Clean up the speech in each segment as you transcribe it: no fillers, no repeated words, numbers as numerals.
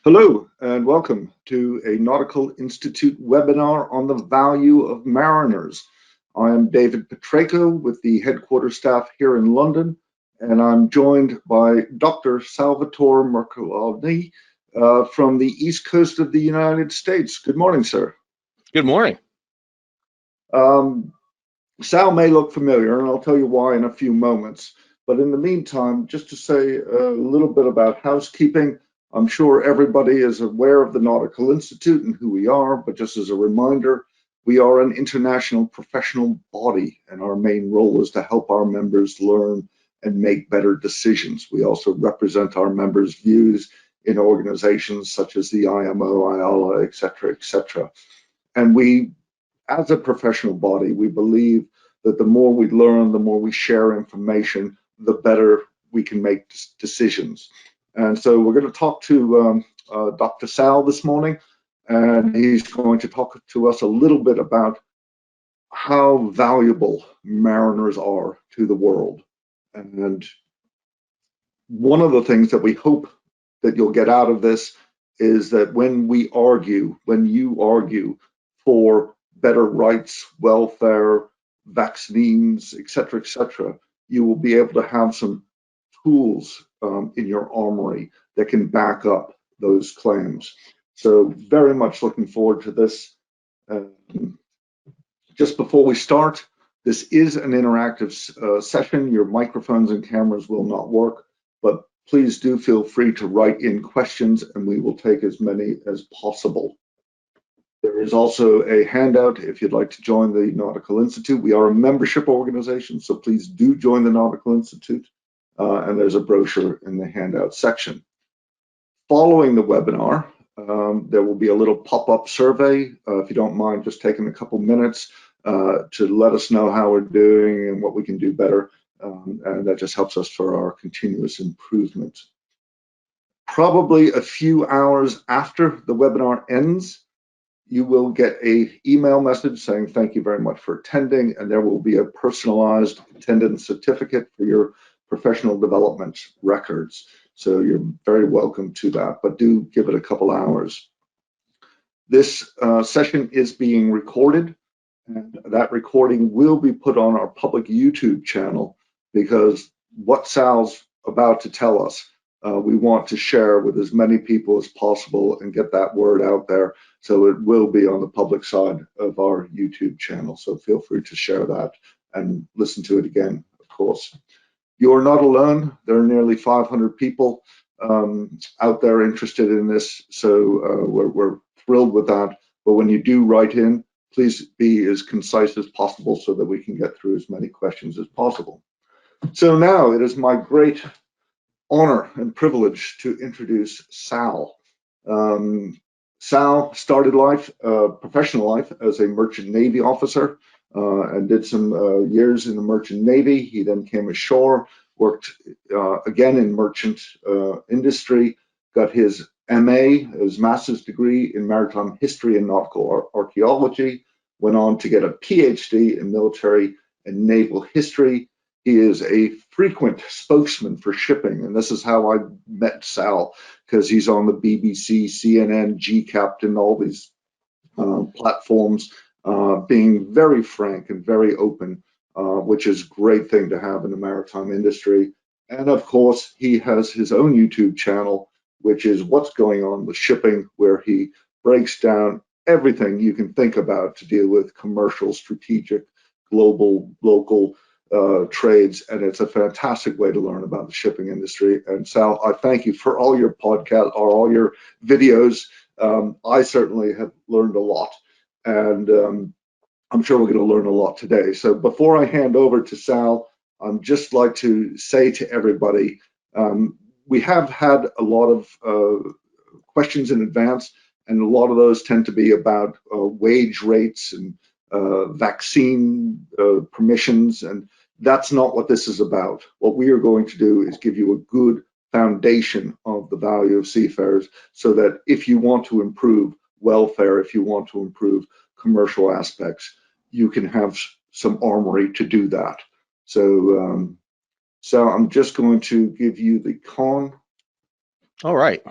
Hello and welcome to a Nautical Institute webinar on the value of mariners. I am David Petrayko with the headquarters staff here in London, and I'm joined by Dr. Salvatore Mercolini from the East Coast of the United States. Good morning, sir. Good morning. Sal may look familiar, and I'll tell you why in a few moments. But in the meantime, just to say a little bit about housekeeping. I'm sure everybody is aware of the Nautical Institute and who we are, but just as a reminder, we are an international professional body, and our main role is to help our members learn and make better decisions. We also represent our members' views in organizations such as the IMO, IALA, et cetera, et cetera. And we, as a professional body, we believe that the more we learn, the more we share information, the better we can make decisions. And so we're going to talk to Dr. Sal this morning, and he's going to talk to us a little bit about how valuable mariners are to the world. And one of the things that we hope that you'll get out of this is that when you argue for better rights, welfare, vaccines, et cetera, you will be able to have some tools in your armory that can back up those claims. So very much looking forward to this. Just before we start, this is an interactive session. Your microphones and cameras will not work, but please do feel free to write in questions and we will take as many as possible. There is also a handout if you'd like to join the Nautical Institute. We are a membership organization, so please do join the Nautical Institute. And there's a brochure in the handout section. Following the webinar, there will be a little pop-up survey. If you don't mind just taking a couple minutes to let us know how we're doing and what we can do better. And that just helps us for our continuous improvement. Probably a few hours after the webinar ends, you will get an email message saying thank you very much for attending, and there will be a personalized attendance certificate for your professional development records. So you're very welcome to that, but do give it a couple hours. This session is being recorded, and that recording will be put on our public YouTube channel because what Sal's about to tell us, we want to share with as many people as possible and get that word out there. So it will be on the public side of our YouTube channel. So feel free to share that and listen to it again, of course. You're not alone. There are nearly 500 people out there interested in this, so we're thrilled with that. But when you do write in, please be as concise as possible so that we can get through as many questions as possible. So now it is my great honor and privilege to introduce Sal. Sal started life, professional life, as a merchant Navy officer. And did some years in the merchant Navy. He then came ashore, worked again in merchant industry, got his MA, his master's degree in maritime history and nautical archaeology, went on to get a PhD in military and naval history. He is a frequent spokesman for shipping, and this is how I met Sal, because he's on the BBC, CNN, GCAPT, all these platforms, being very frank and very open, which is a great thing to have in the maritime industry. And of course, he has his own YouTube channel, which is What's Going On with Shipping, where he breaks down everything you can think about to deal with commercial, strategic, global, local trades. And it's a fantastic way to learn about the shipping industry. And Sal, I thank you for all your podcasts or all your videos. I certainly have learned a lot. And I'm sure we're going to learn a lot today. So before I hand over to Sal, I'd just like to say to everybody, we have had a lot of questions in advance, and a lot of those tend to be about wage rates and vaccine permissions, and that's not what this is about. What we are going to do is give you a good foundation of the value of seafarers so that if you want to improve welfare, if you want to improve commercial aspects, you can have some armory to do that. So, I'm just going to give you the con. All right.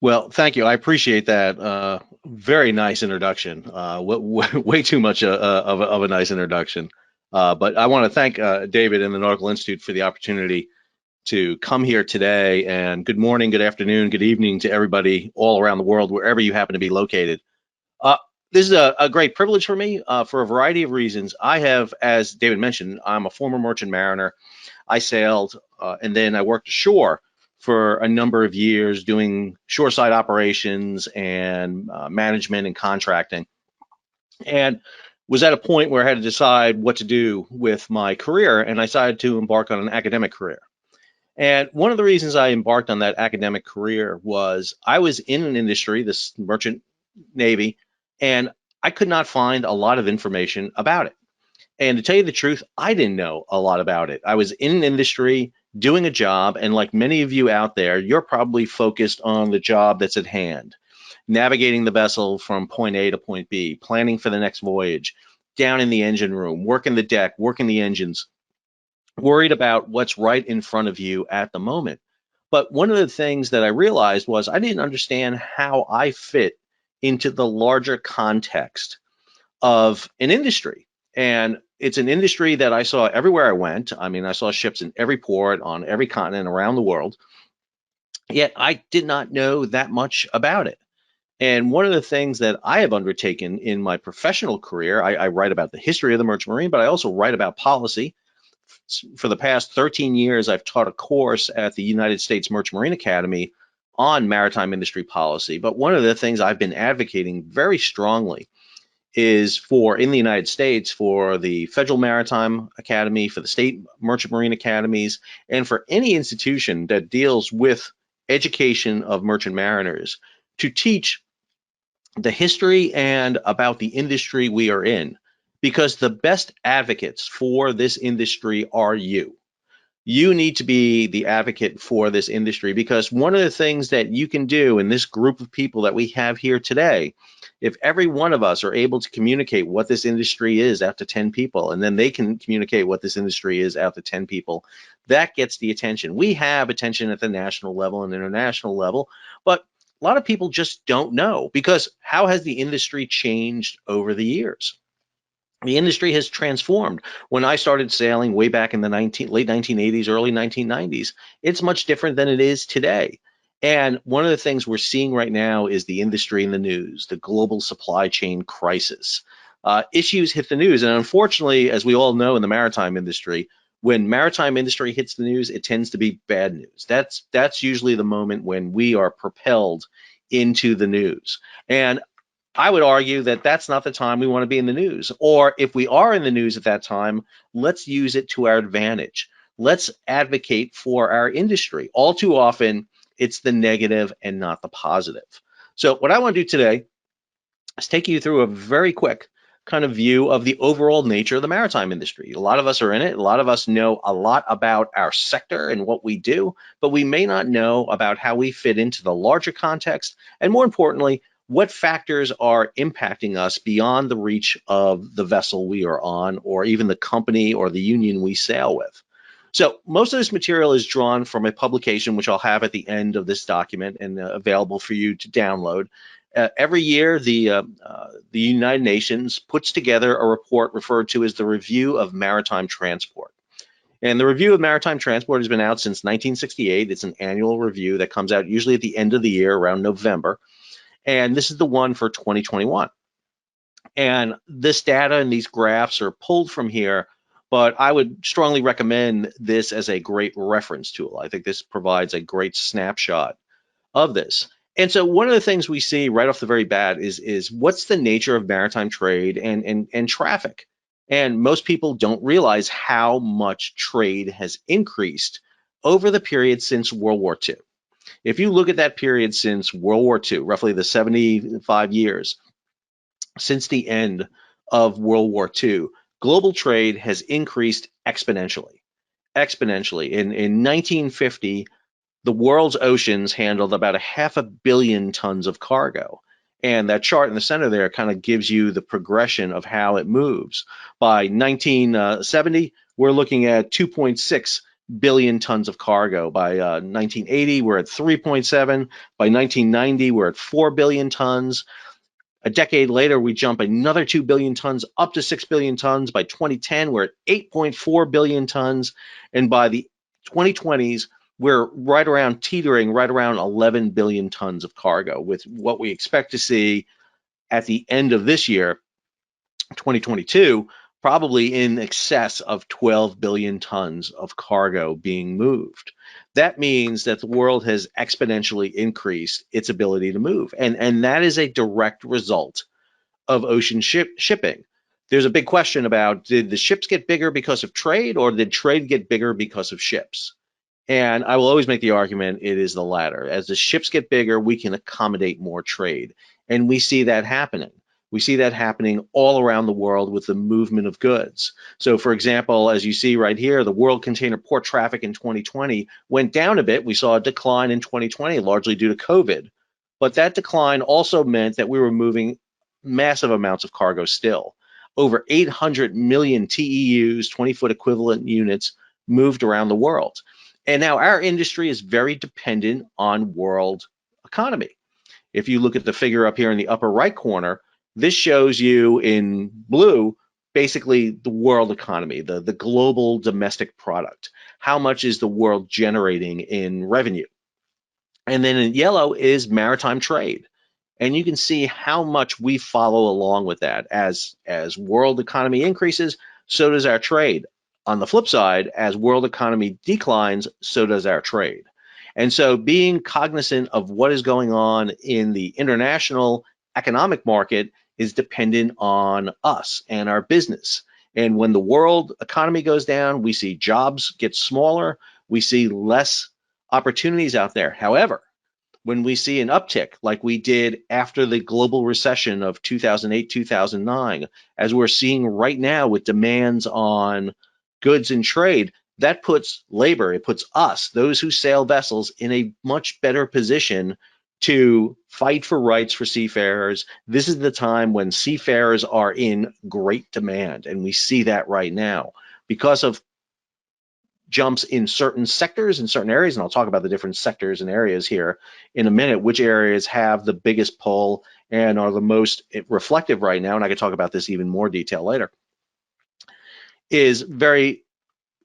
Well, thank you. I appreciate that. Very nice introduction. Way too much of a nice introduction. But I want to thank David and the Nautical Institute for the opportunity to come here today. And good morning, good afternoon, good evening to everybody all around the world, wherever you happen to be located. Uh, this is a great privilege for me for a variety of reasons. I have, as David mentioned, I'm a former merchant mariner. I sailed and then I worked ashore for a number of years doing shoreside operations and management and contracting, and was at a point where I had to decide what to do with my career, and I decided to embark on an academic career. And one of the reasons I embarked on that academic career was I was in an industry, this merchant navy, and I could not find a lot of information about it. And to tell you the truth, I didn't know a lot about it. I was in an industry doing a job, and like many of you out there, you're probably focused on the job that's at hand, navigating the vessel from point A to point B, planning for the next voyage, down in the engine room, working the deck, working the engines, worried about what's right in front of you at the moment. But one of the things that I realized was I didn't understand how I fit into the larger context of an industry. And it's an industry that I saw everywhere I went. I mean, I saw ships in every port on every continent around the world, yet I did not know that much about it. And one of the things that I have undertaken in my professional career, I write about the history of the merchant marine, but I also write about policy. For the past 13 years, I've taught a course at the United States Merchant Marine Academy on maritime industry policy. But one of the things I've been advocating very strongly is for in the United States for the Federal Maritime Academy, for the state merchant marine academies, and for any institution that deals with education of merchant mariners to teach the history and about the industry we are in. Because the best advocates for this industry are you. You need to be the advocate for this industry, because one of the things that you can do in this group of people that we have here today, if every one of us are able to communicate what this industry is out to 10 people, and then they can communicate what this industry is out to 10 people, that gets the attention. We have attention at the national level and international level, but a lot of people just don't know, because how has the industry changed over the years? The industry has transformed. When I started sailing way back in the late 1980s, early 1990s, it's much different than it is today. And one of the things we're seeing right now is the industry in the news, the global supply chain crisis. Issues hit the news. And unfortunately, as we all know in the maritime industry, when maritime industry hits the news, it tends to be bad news. That's usually the moment when we are propelled into the news. And I would argue that that's not the time we want to be in the news. Or if we are in the news at that time, let's use it to our advantage. Let's advocate for our industry. All too often, it's the negative and not the positive. So what I want to do today is take you through a very quick kind of view of the overall nature of the maritime industry. A lot of us are in it. A lot of us know a lot about our sector and what we do, but we may not know about how we fit into the larger context, and more importantly, what factors are impacting us beyond the reach of the vessel we are on, or even the company or the union we sail with. So most of this material is drawn from a publication which I'll have at the end of this document and available for you to download. Every year, the United Nations puts together a report referred to as the Review of Maritime Transport. And the Review of Maritime Transport has been out since 1968. It's an annual review that comes out usually at the end of the year, around November. And this is the one for 2021. And this data and these graphs are pulled from here, but I would strongly recommend this as a great reference tool. I think this provides a great snapshot of this. And so one of the things we see right off the very bat is what's the nature of maritime trade and traffic. And most people don't realize how much trade has increased over the period since World War II. If you look at that period since World War II, roughly the 75 years since the end of World War II, global trade has increased exponentially. Exponentially. In 1950, the world's oceans handled about 500 million tons of cargo. And that chart in the center there kind of gives you the progression of how it moves. By 1970, we're looking at 2.6 billion tons of cargo. By 1980, we're at 3.7. By 1990, we're at 4 billion tons. A decade later, we jump another 2 billion tons up to 6 billion tons. By 2010, we're at 8.4 billion tons. And by the 2020s, we're right around teetering, right around 11 billion tons of cargo, with what we expect to see at the end of this year, 2022, probably in excess of 12 billion tons of cargo being moved. That means that the world has exponentially increased its ability to move. And that is a direct result of ocean shipping. There's a big question about, did the ships get bigger because of trade, or did trade get bigger because of ships? And I will always make the argument it is the latter. As the ships get bigger, we can accommodate more trade. And we see that happening. We see that happening all around the world with the movement of goods. So, for example, as you see right here, the world container port traffic in 2020 went down a bit. We saw a decline in 2020, largely due to COVID. But that decline also meant that we were moving massive amounts of cargo still. Over 800 million TEUs, 20-foot equivalent units, moved around the world. And now our industry is very dependent on world economy. If you look at the figure up here in the upper right corner, this shows you in blue basically the world economy, the global domestic product. How much is the world generating in revenue? And then in yellow is maritime trade. And you can see how much we follow along with that. As world economy increases, so does our trade. On the flip side, as world economy declines, so does our trade. And so being cognizant of what is going on in the international economic market is dependent on us and our business. And when the world economy goes down, we see jobs get smaller, we see less opportunities out there. However, when we see an uptick like we did after the global recession of 2008, 2009, as we're seeing right now with demands on goods and trade, that puts labor, it puts us, those who sail vessels, in a much better position to fight for rights for seafarers. This is the time when seafarers are in great demand, and we see that right now because of jumps in certain sectors, in certain areas, and I'll talk about the different sectors and areas here in a minute, which areas have the biggest pull and are the most reflective right now, and I can talk about this even more detail later, is very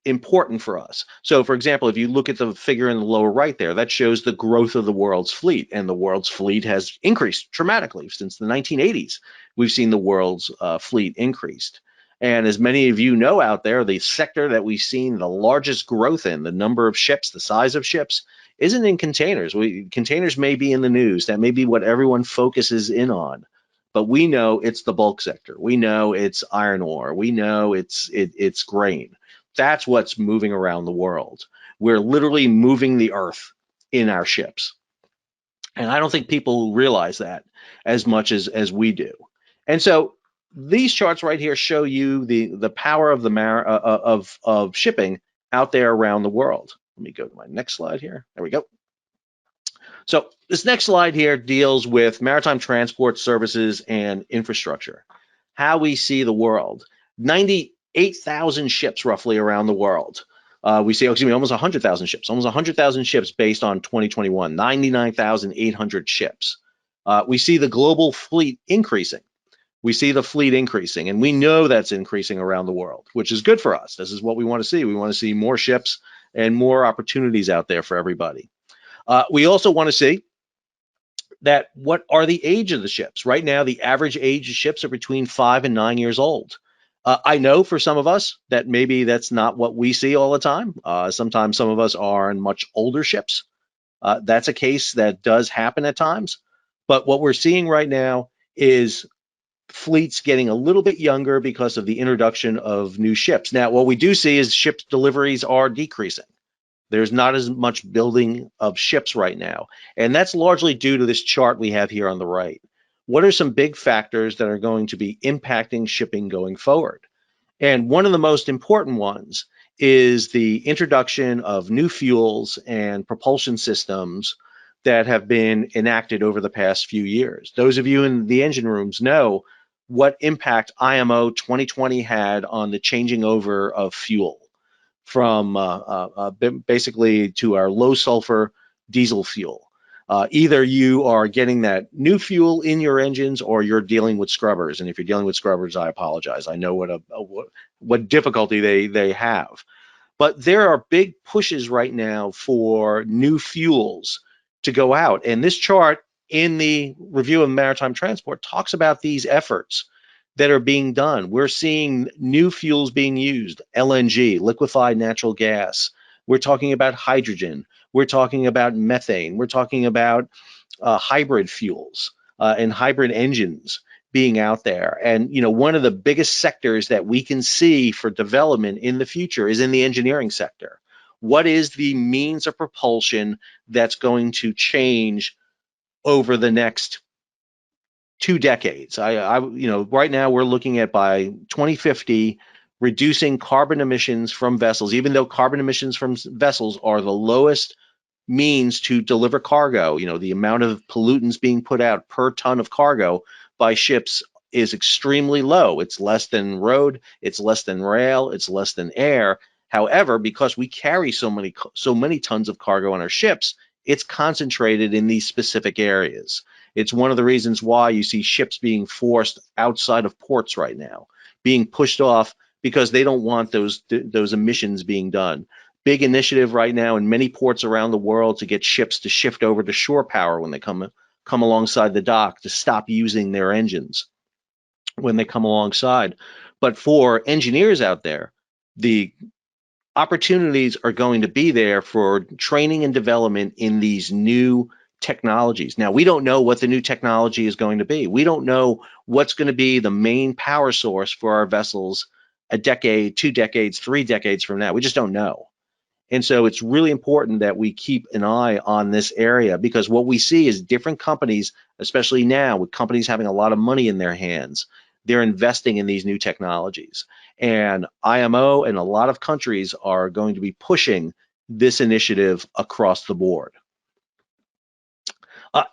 important for us. So, for example, if you look at the figure in the lower right there, that shows the growth of the world's fleet, and the world's fleet has increased dramatically since the 1980s. We've seen the world's fleet increased. And as many of you know out there, the sector that we've seen the largest growth in, the number of ships, the size of ships, isn't in containers. Containers may be in the news. That may be what everyone focuses in on. But we know it's the bulk sector. We know it's iron ore. We know it's grain. That's what's moving around the world. We're literally moving the earth in our ships. And I don't think people realize that as much as we do. And so these charts right here show you the power of of shipping out there around the world. Let me go to my next slide here. There we go. So this next slide here deals with maritime transport services and infrastructure, how we see the world. 98,000 ships roughly around the world. We see, almost 100,000 ships, almost 100,000 ships based on 2021, 99,800 ships. We see the global fleet increasing. We see the fleet increasing, and we know that's increasing around the world, which is good for us. This is what we want to see. We want to see more ships and more opportunities out there for everybody. We also want to see that what are the age of the ships. Right now, the average age of ships are between 5 and 9 years old. I know for some of us that maybe that's not what we see all the time. Sometimes some of us are in much older ships. That's a case that does happen at times. But what we're seeing right now is fleets getting a little bit younger because of the introduction of new ships. Now, what we do see is ship deliveries are decreasing. There's not as much building of ships right now. And that's largely due to this chart we have here on the right. What are some big factors that are going to be impacting shipping going forward? And one of the most important ones is the introduction of new fuels and propulsion systems that have been enacted over the past few years. Those of you in the engine rooms know what impact IMO 2020 had on the changing over of fuel. from basically to our low sulfur diesel fuel. Either you are getting that new fuel in your engines, or you're dealing with scrubbers. And if you're dealing with scrubbers, I apologize. I know what difficulty they have. But there are big pushes right now for new fuels to go out. And this chart in the review of maritime transport talks about these efforts that are being done. We're seeing new fuels being used: LNG, liquefied natural gas. We're talking about hydrogen. We're talking about methane. We're talking about hybrid fuels and hybrid engines being out there. And one of the biggest sectors that we can see for development in the future is in the engineering sector. What is the means of propulsion that's going to change over the next 2 decades? Right now we're looking at, by 2050, reducing carbon emissions from vessels, even though carbon emissions from vessels are the lowest means to deliver cargo. The amount of pollutants being put out per ton of cargo by ships is extremely low. It's less than road, it's less than rail, it's less than air. However, because we carry so many tons of cargo on our ships, it's concentrated in these specific areas. It's one of the reasons why you see ships being forced outside of ports right now, being pushed off, because they don't want those emissions being done. Big initiative right now in many ports around the world to get ships to shift over to shore power when they come alongside the dock, to stop using their engines when they come alongside. But for engineers out there, the opportunities are going to be there for training and development in these new technologies. Now, we don't know what the new technology is going to be. We don't know what's going to be the main power source for our vessels a decade, 2 decades, 3 decades from now. We just don't know. And so it's really important that we keep an eye on this area, because what we see is different companies, especially now with companies having a lot of money in their hands, they're investing in these new technologies. And IMO and a lot of countries are going to be pushing this initiative across the board.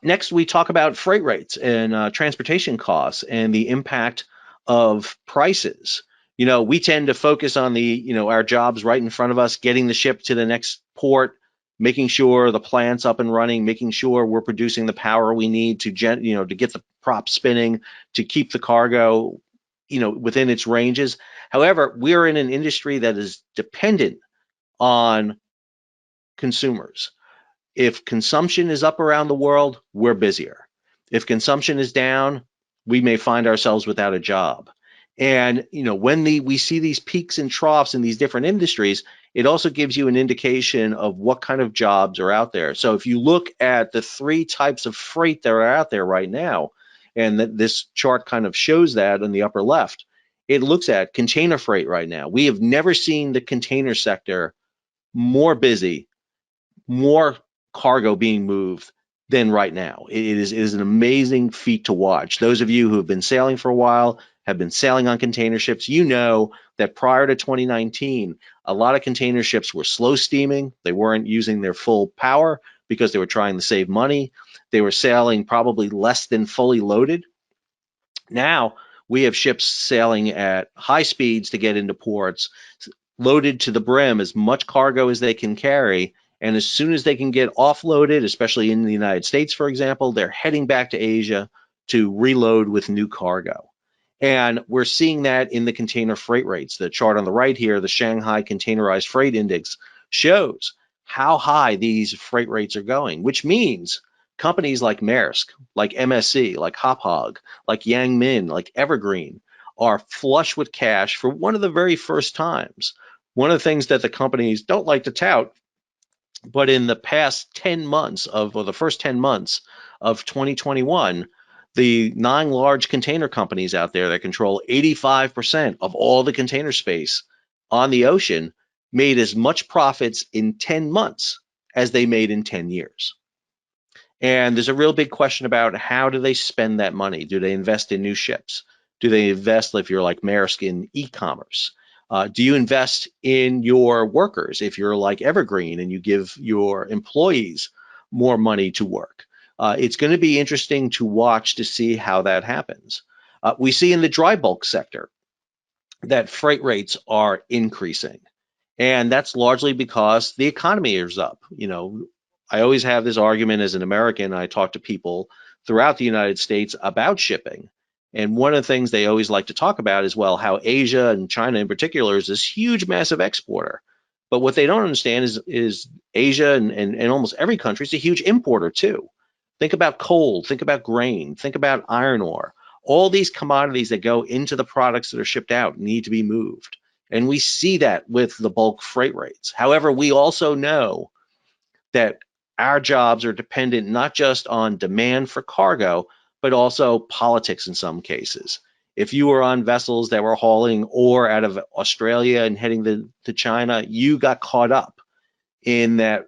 Next, we talk about freight rates and transportation costs and the impact of prices. We tend to focus on our jobs right in front of us, getting the ship to the next port, making sure the plant's up and running, making sure we're producing the power we need to get the prop spinning, to keep the cargo, within its ranges. However, we're in an industry that is dependent on consumers. If consumption is up around the world, we're busier. If consumption is down, we may find ourselves without a job. And when we see these peaks and troughs in these different industries, it also gives you an indication of what kind of jobs are out there. So if you look at the 3 types of freight that are out there right now, and this chart kind of shows that in the upper left, it looks at container freight right now. We have never seen the container sector more busy, more cargo being moved than right now. It is an amazing feat to watch. Those of you who have been sailing for a while, have been sailing on container ships, you know that prior to 2019, a lot of container ships were slow steaming. They weren't using their full power because they were trying to save money. They were sailing probably less than fully loaded. Now we have ships sailing at high speeds to get into ports, loaded to the brim, as much cargo as they can carry. And as soon as they can get offloaded, especially in the United States, for example, they're heading back to Asia to reload with new cargo. And we're seeing that in the container freight rates. The chart on the right here, the Shanghai Containerized Freight Index, shows how high these freight rates are going, which means companies like Maersk, like MSC, like Hauppauge, like Yang Min, like Evergreen are flush with cash for one of the very first times. One of the things that the companies don't like to tout, but in the past 10 months or the first 10 months of 2021, the 9 large container companies out there that control 85% of all the container space on the ocean made as much profits in 10 months as they made in 10 years. And there's a real big question about, how do they spend that money? Do they invest in new ships? Do they invest, if you're like Maersk, in e-commerce? Do you invest in your workers if you're like Evergreen and you give your employees more money to work? It's going to be interesting to watch to see how that happens. We see in the dry bulk sector that freight rates are increasing. And that's largely because the economy is up. I always have this argument as an American. I talk to people throughout the United States about shipping. And one of the things they always like to talk about is, well, how Asia and China in particular is this huge, massive exporter. But what they don't understand is Asia and almost every country is a huge importer too. Think about coal, think about grain, think about iron ore. All these commodities that go into the products that are shipped out need to be moved. And we see that with the bulk freight rates. However, we also know that our jobs are dependent not just on demand for cargo, but also politics in some cases. If you were on vessels that were hauling ore out of Australia and heading to China, you got caught up in that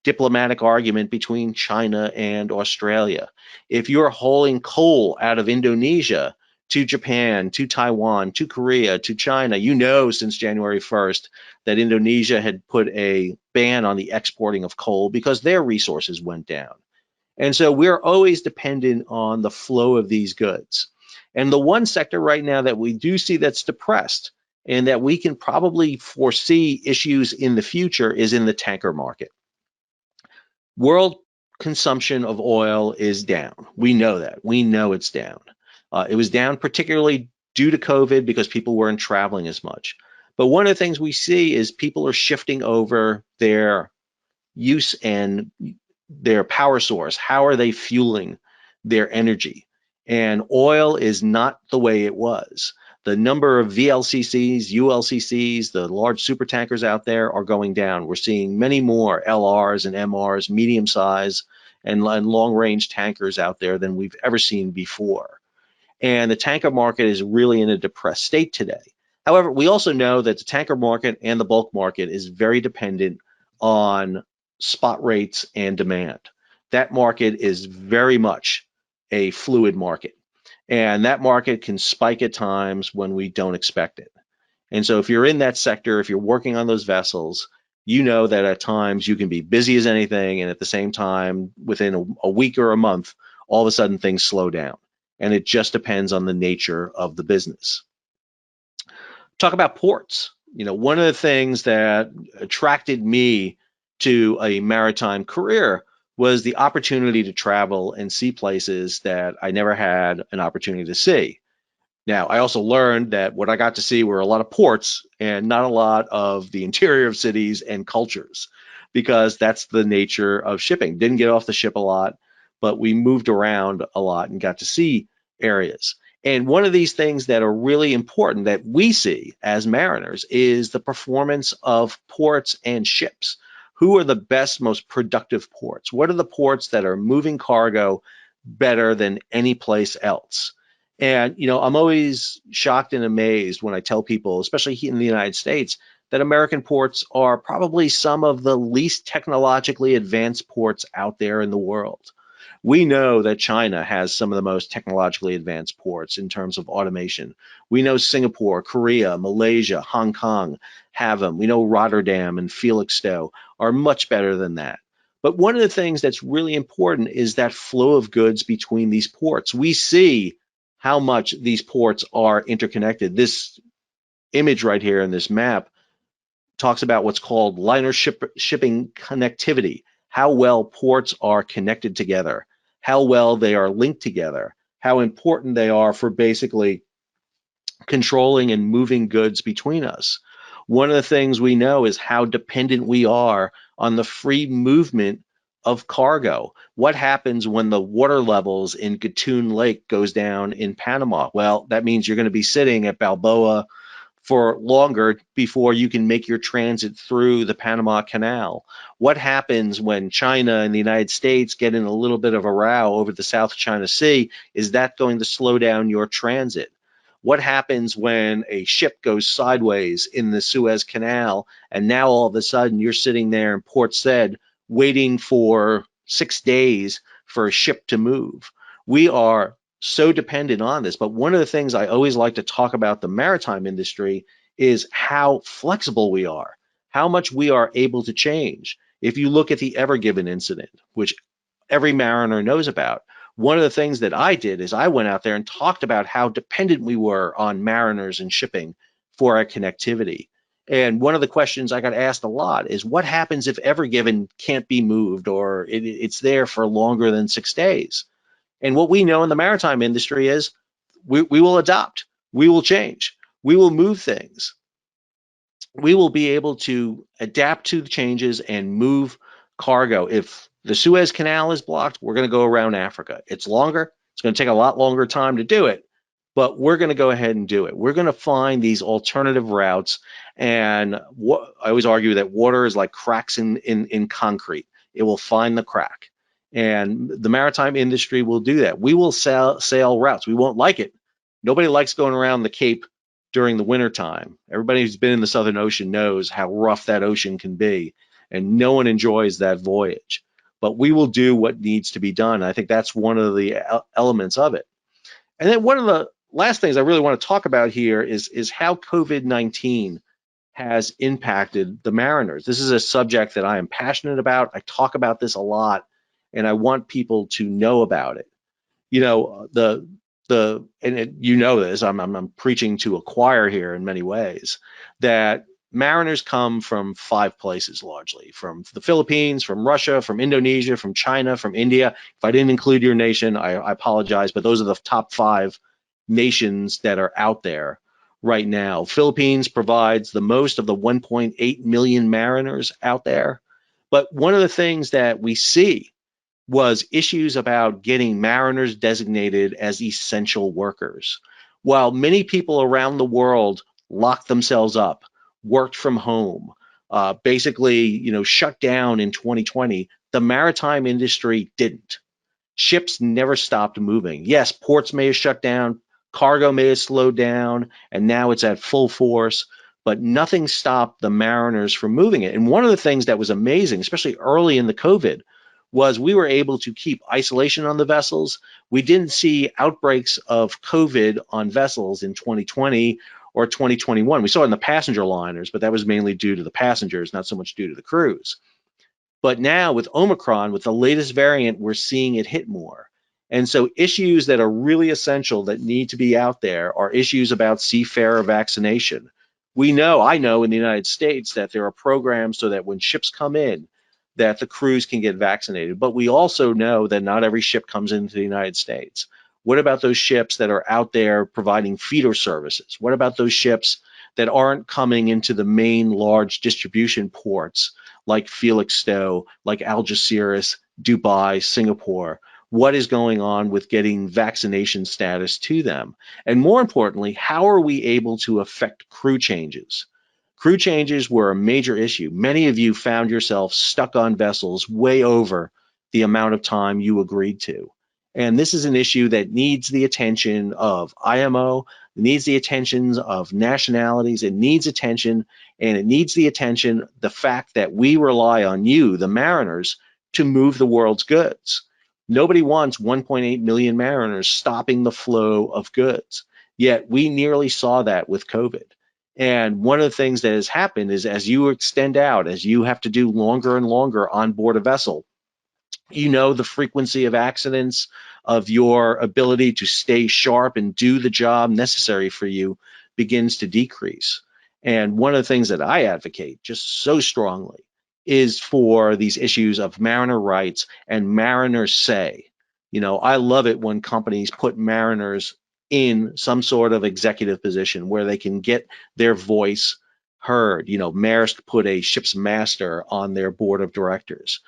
diplomatic argument between China and Australia. If you're hauling coal out of Indonesia to Japan, to Taiwan, to Korea, to China, since January 1st that Indonesia had put a ban on the exporting of coal because their resources went down. And so we're always dependent on the flow of these goods. And the one sector right now that we do see that's depressed and that we can probably foresee issues in the future is in the tanker market. World consumption of oil is down. We know that. We know it's down. It was down particularly due to COVID because people weren't traveling as much. But one of the things we see is people are shifting over their use and their power source. How are they fueling their energy? And oil is not the way it was. The number of VLCCs, ULCCs, the large super tankers out there are going down. We're seeing many more LRs and MRs, medium size and long range tankers out there than we've ever seen before. And the tanker market is really in a depressed state today. However, we also know that the tanker market and the bulk market is very dependent on spot rates and demand. That market is very much a fluid market. And that market can spike at times when we don't expect it. And so if you're in that sector, if you're working on those vessels, you know that at times you can be busy as anything, and at the same time, within a week or a month, all of a sudden things slow down. And it just depends on the nature of the business. Talk about ports. One of the things that attracted me to a maritime career was the opportunity to travel and see places that I never had an opportunity to see. Now, I also learned that what I got to see were a lot of ports and not a lot of the interior of cities and cultures, because that's the nature of shipping. Didn't get off the ship a lot, but we moved around a lot and got to see areas. And one of these things that are really important that we see as mariners is the performance of ports and ships. Who are the best, most productive ports? What are the ports that are moving cargo better than any place else? And, I'm always shocked and amazed when I tell people, especially here in the United States, that American ports are probably some of the least technologically advanced ports out there in the world. We know that China has some of the most technologically advanced ports in terms of automation. We know Singapore, Korea, Malaysia, Hong Kong have them. We know Rotterdam and Felixstowe are much better than that. But one of the things that's really important is that flow of goods between these ports. We see how much these ports are interconnected. This image right here in this map talks about what's called liner shipping connectivity, how well ports are connected together, how well they are linked together, how important they are for basically controlling and moving goods between us. One of the things we know is how dependent we are on the free movement of cargo. What happens when the water levels in Gatun Lake goes down in Panama? Well, that means you're going to be sitting at Balboa for longer before you can make your transit through the Panama Canal. What happens when China and the United States get in a little bit of a row over the South China Sea? Is that going to slow down your transit? What happens when a ship goes sideways in the Suez Canal and now all of a sudden you're sitting there in Port Said waiting for 6 days for a ship to move? We are so dependent on this. But one of the things I always like to talk about the maritime industry is how flexible we are, how much we are able to change. If you look at the Ever Given incident, which every mariner knows about, one of the things that I did is I went out there and talked about how dependent we were on mariners and shipping for our connectivity. And one of the questions I got asked a lot is, what happens if Ever Given can't be moved, or it's there for longer than 6 days? And what we know in the maritime industry is we will adopt, we will change, we will move things. We will be able to adapt to the changes and move cargo. If the Suez Canal is blocked, we're going to go around Africa. It's longer. It's going to take a lot longer time to do it, but we're going to go ahead and do it. We're going to find these alternative routes. And I always argue that water is like cracks in concrete. It will find the crack. And the maritime industry will do that. We will sail routes. We won't like it. Nobody likes going around the Cape during the wintertime. Everybody who's been in the Southern Ocean knows how rough that ocean can be, and no one enjoys that voyage. But we will do what needs to be done. I think that's one of the elements of it. And then one of the last things I really want to talk about here is how COVID-19 has impacted the mariners. This is a subject that I am passionate about. I talk about this a lot, and I want people to know about it. You know, you know this, I'm preaching to a choir here in many ways, that mariners come from 5 places largely: from the Philippines, from Russia, from Indonesia, from China, from India. If I didn't include your nation, I apologize, but those are the top 5 nations that are out there right now. Philippines provides the most of the 1.8 million mariners out there. But one of the things that we see was issues about getting mariners designated as essential workers. While many people around the world locked themselves up, worked from home, basically, shut down in 2020, the maritime industry didn't. Ships never stopped moving. Yes, ports may have shut down, cargo may have slowed down, and now it's at full force, but nothing stopped the mariners from moving it. And one of the things that was amazing, especially early in the COVID, was we were able to keep isolation on the vessels. We didn't see outbreaks of COVID on vessels in 2020 or 2021. We saw it in the passenger liners, but that was mainly due to the passengers, not so much due to the crews. But now with Omicron, with the latest variant, we're seeing it hit more. And so issues that are really essential that need to be out there are issues about seafarer vaccination. I know in the United States that there are programs so that when ships come in, that the crews can get vaccinated. But we also know that not every ship comes into the United States. What about those ships that are out there providing feeder services? What about those ships that aren't coming into the main large distribution ports like Felixstowe, like Algeciras, Dubai, Singapore? What is going on with getting vaccination status to them? And more importantly, how are we able to affect crew changes? Crew changes were a major issue. Many of you found yourself stuck on vessels way over the amount of time you agreed to. And this is an issue that needs the attention of IMO, needs the attention of nationalities, it needs attention, and it needs the fact that we rely on you, the mariners, to move the world's goods. Nobody wants 1.8 million mariners stopping the flow of goods. Yet we nearly saw that with COVID. And one of the things that has happened is as you extend out, as you have to do longer and longer on board a vessel, the frequency of accidents, of your ability to stay sharp and do the job necessary for you begins to decrease. And one of the things that I advocate just so strongly is for these issues of mariner rights and mariners say. I love it when companies put mariners in some sort of executive position where they can get their voice heard. Maersk put a ship's master on their board of directors.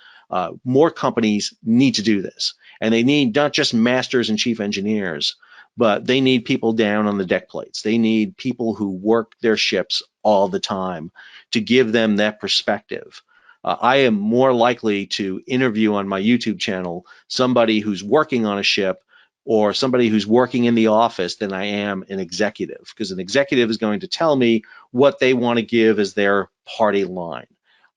More companies need to do this, and they need not just masters and chief engineers, but they need people down on the deck plates. They need people who work their ships all the time to give them that perspective. I am more likely to interview on my YouTube channel somebody who's working on a ship or somebody who's working in the office than I am an executive, because an executive is going to tell me what they want to give as their party line.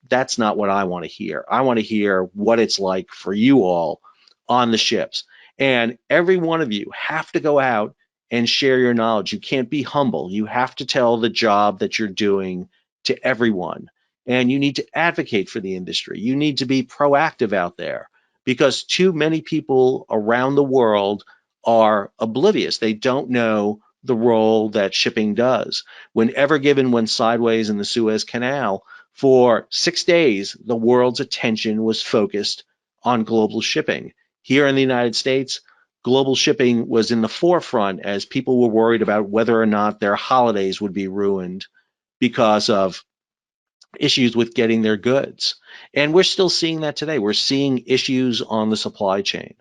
That's not what I want to hear. I want to hear what it's like for you all on the ships. And every one of you have to go out and share your knowledge. You can't be humble. You have to tell the job that you're doing to everyone. And you need to advocate for the industry. You need to be proactive out there, because too many people around the world are oblivious. They don't know the role that shipping does. Whenever given went sideways in the Suez Canal, for 6 days, the world's attention was focused on global shipping. Here in the United States, global shipping was in the forefront as people were worried about whether or not their holidays would be ruined because of issues with getting their goods. And we're still seeing that today. We're seeing issues on the supply chain.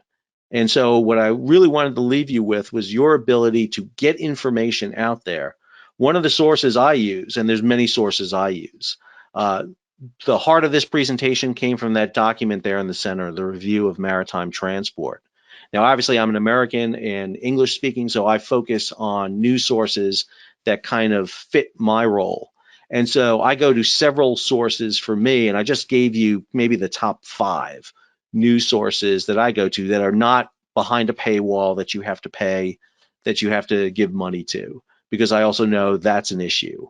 And so what I really wanted to leave you with was your ability to get information out there. One of the sources I use, and there's many sources I use, the heart of this presentation came from that document there in the center, the review of maritime transport. Now, obviously, I'm an American and English speaking, so I focus on news sources that kind of fit my role. And so I go to several sources for me, and I just gave you maybe the top 5 news sources that I go to that are not behind a paywall that you have to pay, that you have to give money to, because I also know that's an issue.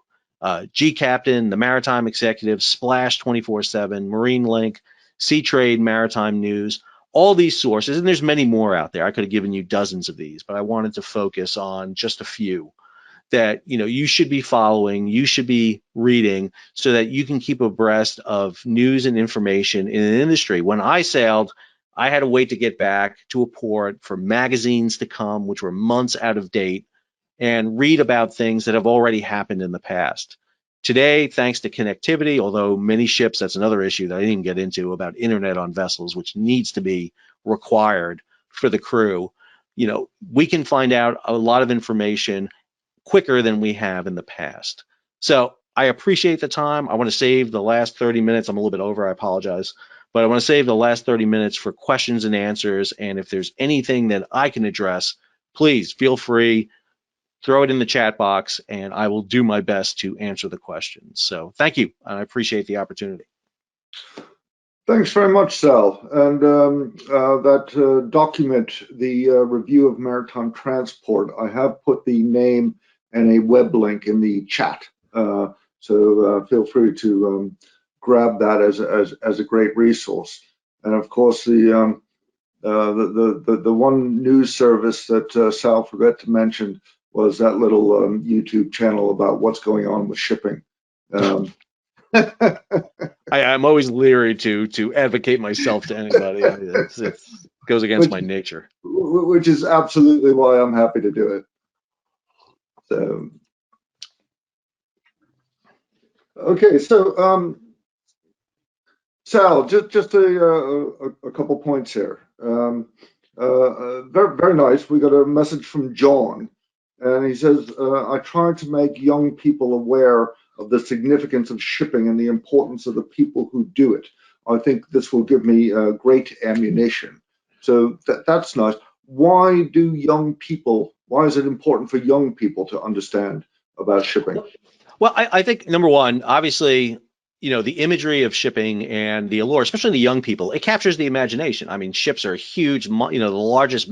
G Captain, the Maritime Executive, Splash 24/7, Marine Link, Sea Trade, Maritime News, all these sources, and there's many more out there. I could have given you dozens of these, but I wanted to focus on just a few that you should be following, you should be reading, so that you can keep abreast of news and information in an industry. When I sailed, I had to wait to get back to a port for magazines to come, which were months out of date, and read about things that have already happened in the past. Today, thanks to connectivity, although many ships, that's another issue that I didn't get into about internet on vessels, which needs to be required for the crew, we can find out a lot of information quicker than we have in the past. So I appreciate the time. I want to save the last 30 minutes. I'm a little bit over, I apologize. But I want to save the last 30 minutes for questions and answers. And if there's anything that I can address, please feel free, throw it in the chat box, and I will do my best to answer the questions. So thank you. I appreciate the opportunity. Thanks very much, Sal. And that document, the review of maritime transport, I have put the name and a web link in the chat. So feel free to grab that as a great resource. And of course, the one news service that Sal forgot to mention was that little YouTube channel about what's going on with shipping. I'm always leery to advocate myself to anybody. It goes against my nature. Which is absolutely why I'm happy to do it. So, okay, so Sal, just a couple points here. Very, very nice. We got a message from John, and he says, I try to make young people aware of the significance of shipping and the importance of the people who do it. I think this will give me great ammunition. So that's nice. Why is it important for young people to understand about shipping? Well, I think number one, obviously, the imagery of shipping and the allure, especially the young people, it captures the imagination. I mean, ships are huge, the largest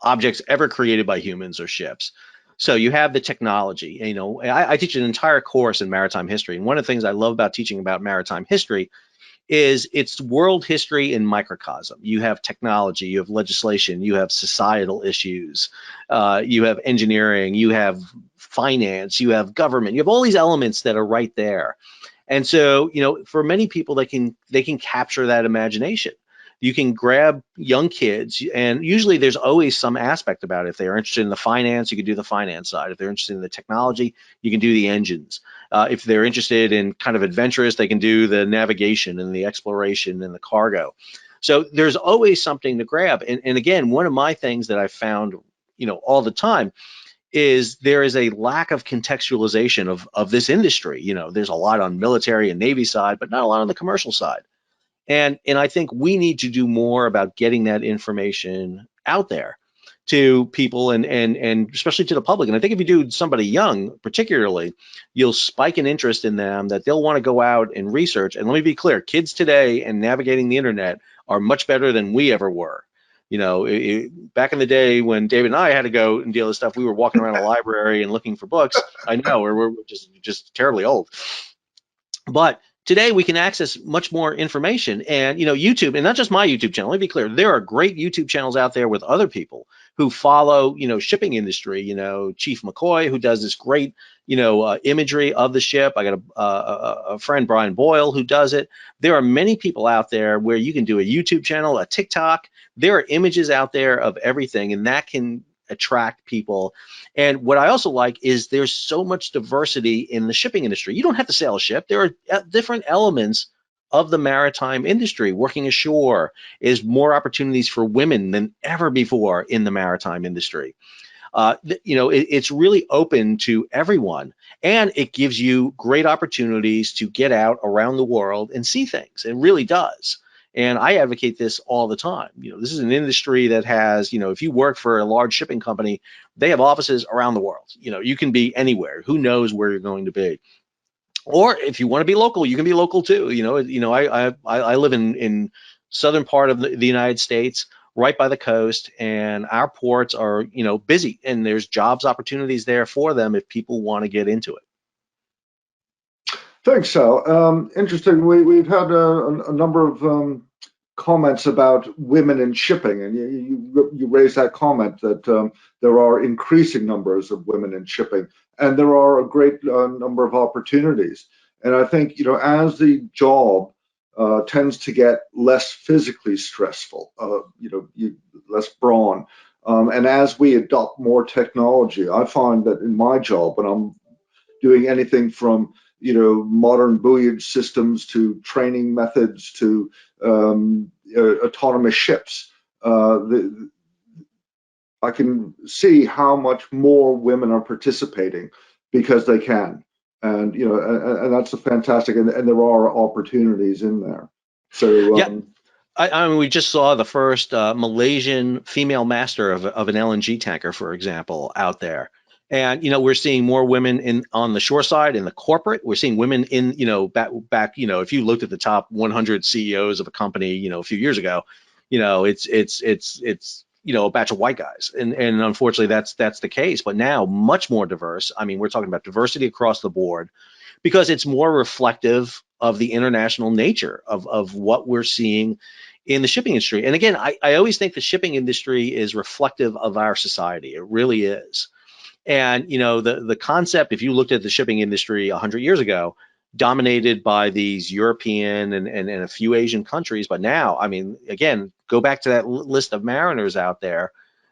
objects ever created by humans are ships. So you have the technology. I teach an entire course in maritime history, and one of the things I love about teaching about maritime history is it's world history in microcosm. You have technology, you have legislation, you have societal issues, you have engineering, you have finance, you have government, you have all these elements that are right there. And so, for many people, they can capture that imagination. You can grab young kids, and usually there's always some aspect about it. If they're interested in the finance, you can do the finance side. If they're interested in the technology, you can do the engines. If they're interested in kind of adventurous, they can do the navigation and the exploration and the cargo. So there's always something to grab. And again, one of my things that I found, all the time is there is a lack of contextualization of this industry. There's a lot on military and Navy side, but not a lot on the commercial side. And I think we need to do more about getting that information out there to people and especially to the public. And I think if you do somebody young, particularly, you'll spike an interest in them that they'll want to go out and research. And let me be clear, kids today and navigating the internet are much better than we ever were. Back in the day when David and I had to go and deal with stuff, we were walking around a library and looking for books. I know we're just terribly old. But today we can access much more information. And YouTube, and not just my YouTube channel, let me be clear, there are great YouTube channels out there with other people who follow shipping industry. Chief McCoy, who does this great imagery of the ship. I got a friend, Brian Boyle, who does it. There are many people out there where you can do a YouTube channel, a TikTok. There are images out there of everything, and that can attract people. And what I also like is there's so much diversity in the shipping industry. You don't have to sail a ship. There are different elements of the maritime industry. Working ashore is more opportunities for women than ever before in the maritime industry. It's really open to everyone, and it gives you great opportunities to get out around the world and see things. It really does. And I advocate this all the time. This is an industry that has, if you work for a large shipping company, they have offices around the world. You can be anywhere. Who knows where you're going to be? Or if you want to be local, you can be local too. I live in southern part of the United States, right by the coast, and our ports are busy, and there's jobs opportunities there for them if people want to get into it. Thanks, Sal. Interesting. We've had a number of comments about women in shipping, and you raised that comment that there are increasing numbers of women in shipping, and there are a great number of opportunities. And I think as the job tends to get less physically stressful, less brawn, and as we adopt more technology, I find that in my job, when I'm doing anything from modern buoyage systems to training methods to autonomous ships, I can see how much more women are participating because they can, and and that's a fantastic, and there are opportunities in there. So yeah. I mean, we just saw the first Malaysian female master of an LNG tanker, for example, out there. And we're seeing more women on the shore side in the corporate. We're seeing women in back if you looked at the top 100 CEOs of a company a few years ago, it's a batch of white guys, and unfortunately that's the case. But now much more diverse. I mean, we're talking about diversity across the board, because it's more reflective of the international nature of what we're seeing in the shipping industry. And again, I always think the shipping industry is reflective of our society. It really is. And the concept, if you looked at the shipping industry 100 years ago, dominated by these European and a few Asian countries, but now, I mean, again, go back to that list of mariners out there.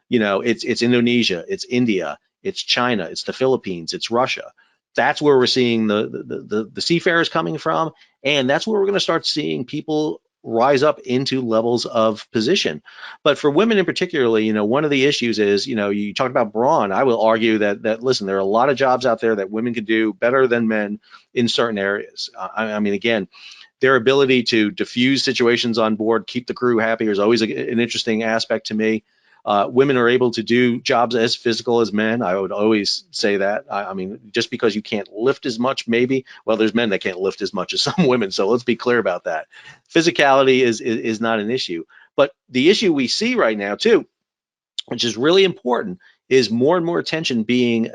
It's Indonesia, it's India, it's China, it's the Philippines, it's Russia. That's where we're seeing the seafarers coming from, and that's where we're going to start seeing people rise up into levels of position. But for women in particularly, one of the issues is, you talked about brawn. I will argue that listen, there are a lot of jobs out there that women can do better than men in certain areas. I mean, again, their ability to diffuse situations on board, keep the crew happy is always an interesting aspect to me. Women are able to do jobs as physical as men. I would always say that. I mean, just because you can't lift as much, maybe. Well, there's men that can't lift as much as some women, so let's be clear about that. Physicality is not an issue. But the issue we see right now, too, which is really important, is more and more attention being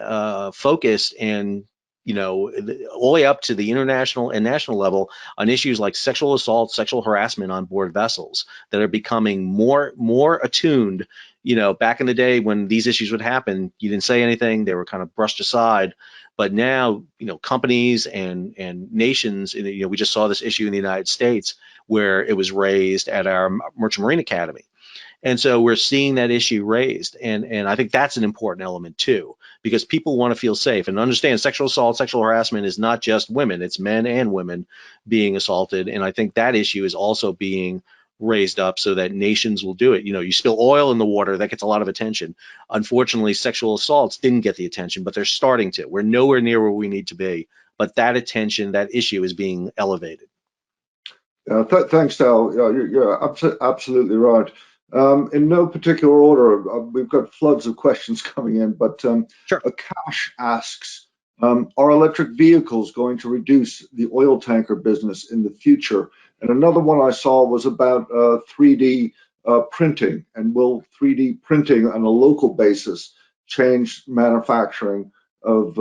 focused and all the way up to the international and national level on issues like sexual assault, sexual harassment on board vessels that are becoming more attuned. Back in the day when these issues would happen, you didn't say anything; they were kind of brushed aside. But now, companies and nations, we just saw this issue in the United States where it was raised at our Merchant Marine Academy. And so we're seeing that issue raised. And I think that's an important element too, because people want to feel safe and understand sexual assault, sexual harassment is not just women, it's men and women being assaulted. And I think that issue is also being raised up so that nations will do it. You spill oil in the water, that gets a lot of attention. Unfortunately, sexual assaults didn't get the attention, but they're starting to. We're nowhere near where we need to be. But that attention, that issue is being elevated. Thanks, Sal. You're absolutely right. In no particular order, we've got floods of questions coming in, but Sure. Akash asks, are electric vehicles going to reduce the oil tanker business in the future? And another one I saw was about 3D printing, and will 3D printing on a local basis change manufacturing of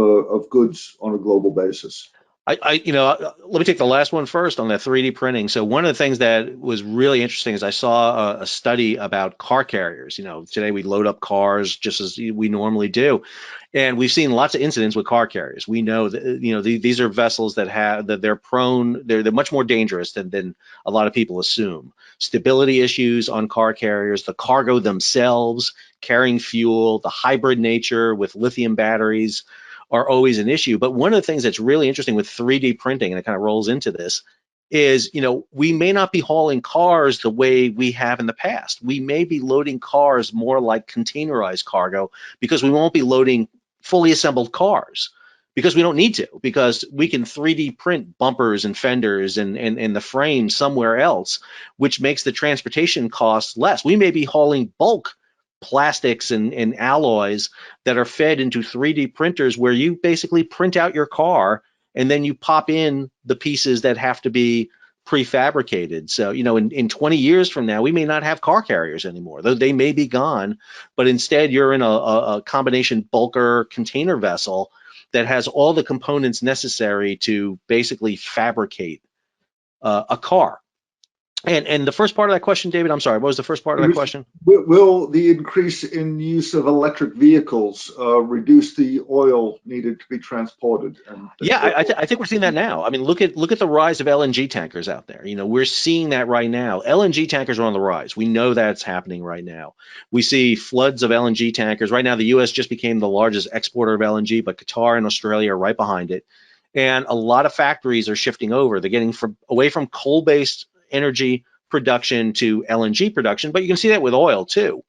goods on a global basis? Let me take the last one first on that 3D printing. So one of the things that was really interesting is I saw a study about car carriers. Today we load up cars just as we normally do, and we've seen lots of incidents with car carriers. We know that these are vessels that they're prone, they're much more dangerous than a lot of people assume. Stability issues on car carriers, the cargo themselves, carrying fuel, the hybrid nature with lithium batteries are always an issue. But one of the things that's really interesting with 3D printing, and it kind of rolls into this, is we may not be hauling cars the way we have in the past. We may be loading cars more like containerized cargo, because we won't be loading fully assembled cars, because we don't need to, because we can 3D print bumpers and fenders and the frame somewhere else, which makes the transportation costs less. We may be hauling bulk plastics and alloys that are fed into 3D printers, where you basically print out your car and then you pop in the pieces that have to be prefabricated. So, in 20 years from now, we may not have car carriers anymore, though they may be gone, but instead you're in a combination bulker container vessel that has all the components necessary to basically fabricate a car. And the first part of that question, David, I'm sorry, what was the first part of that question? Will the increase in use of electric vehicles reduce the oil needed to be transported? Yeah, I think we're seeing that now. I mean, look at the rise of LNG tankers out there. We're seeing that right now. LNG tankers are on the rise. We know that's happening right now. We see floods of LNG tankers. Right now, the U.S. just became the largest exporter of LNG, but Qatar and Australia are right behind it. And a lot of factories are shifting over. They're getting away from coal-based energy production to LNG production, but you can see that with oil too.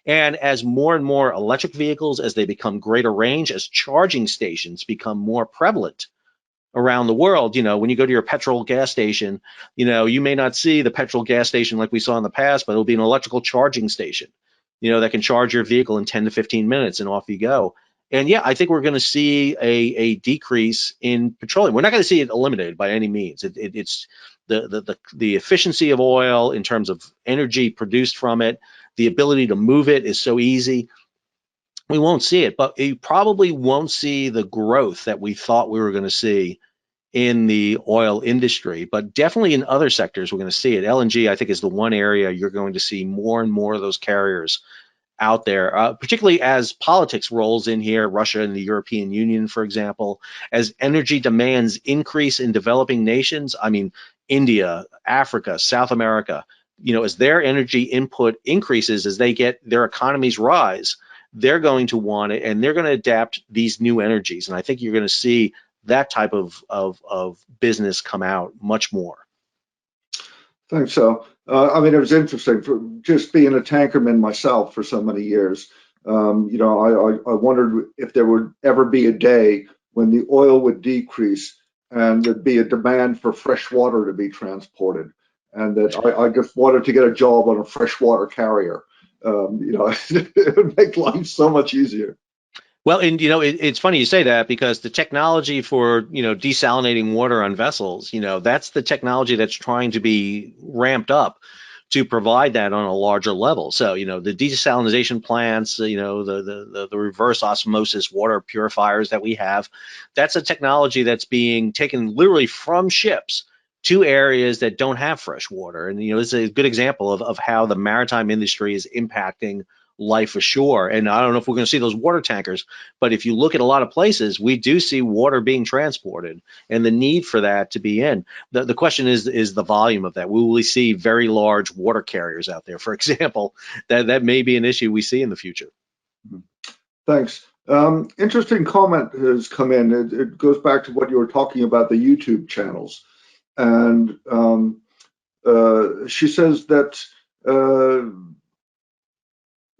And as more and more electric vehicles, as they become greater range, as charging stations become more prevalent around the world, when you go to your petrol gas station, you may not see the petrol gas station like we saw in the past, but it'll be an electrical charging station, that can charge your vehicle in 10 to 15 minutes and off you go. And yeah, I think we're going to see a decrease in petroleum. We're not going to see it eliminated by any means. It's the efficiency of oil in terms of energy produced from it, the ability to move it is so easy. We won't see it, but you probably won't see the growth that we thought we were going to see in the oil industry, but definitely in other sectors we're going to see it. LNG, I think, is the one area you're going to see more and more of those carriers out there, particularly as politics rolls in here, Russia and the European Union, for example, as energy demands increase in developing nations. I mean, India, Africa, South America, as their energy input increases, as they get their economies rise, they're going to want it, and they're going to adapt these new energies. And I think you're going to see that type of business come out much more. Thanks. So, I mean, it was interesting for just being a tankerman myself for so many years. I wondered if there would ever be a day when the oil would decrease and there'd be a demand for fresh water to be transported, and that I just wanted to get a job on a freshwater carrier. It would make life so much easier. Well, and it's funny you say that, because the technology for desalinating water on vessels, that's the technology that's trying to be ramped up to provide that on a larger level. So the desalination plants, the reverse osmosis water purifiers that we have, that's a technology that's being taken literally from ships to areas that don't have fresh water. And it's a good example of how the maritime industry is impacting life ashore. And I don't know if we're going to see those water tankers, but if you look at a lot of places, we do see water being transported and the need for that to be in. The question is the volume of that. Will we see very large water carriers out there, for example? That may be an issue we see in the future. Thanks. Interesting comment has come in. It goes back to what you were talking about, the YouTube channels. And she says that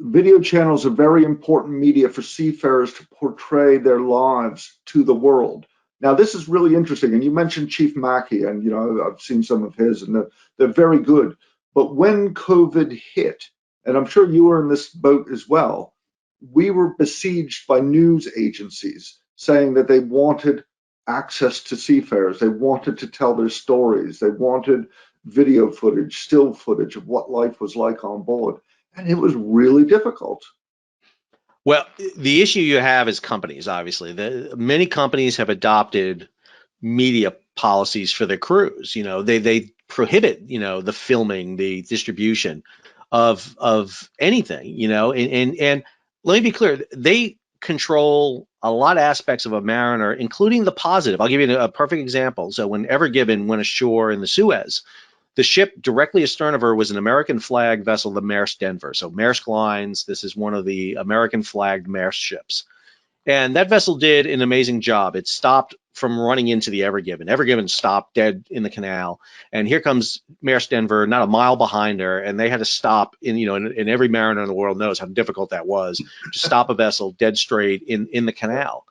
video channels are very important media for seafarers to portray their lives to the world. Now, this is really interesting. And you mentioned Chief Mackey, and I've seen some of his, and they're very good. But when COVID hit, and I'm sure you were in this boat as well, we were besieged by news agencies saying that they wanted access to seafarers. They wanted to tell their stories. They wanted video footage, still footage of what life was like on board. And it was really difficult. Well, the issue you have is companies, obviously. Many companies have adopted media policies for their crews. They prohibit, the filming, the distribution of anything, and let me be clear, they control a lot of aspects of a mariner, including the positive. I'll give you a perfect example. So when Ever Given went ashore in the Suez, the ship directly astern of her was an American flag vessel, the Maersk Denver. So Maersk Lines, this is one of the American flagged Maersk ships. And that vessel did an amazing job. It stopped from running into the Ever Given. Ever Given stopped dead in the canal. And here comes Maersk Denver, not a mile behind her. And they had to stop and every mariner in the world knows how difficult that was to stop a vessel dead straight in the canal.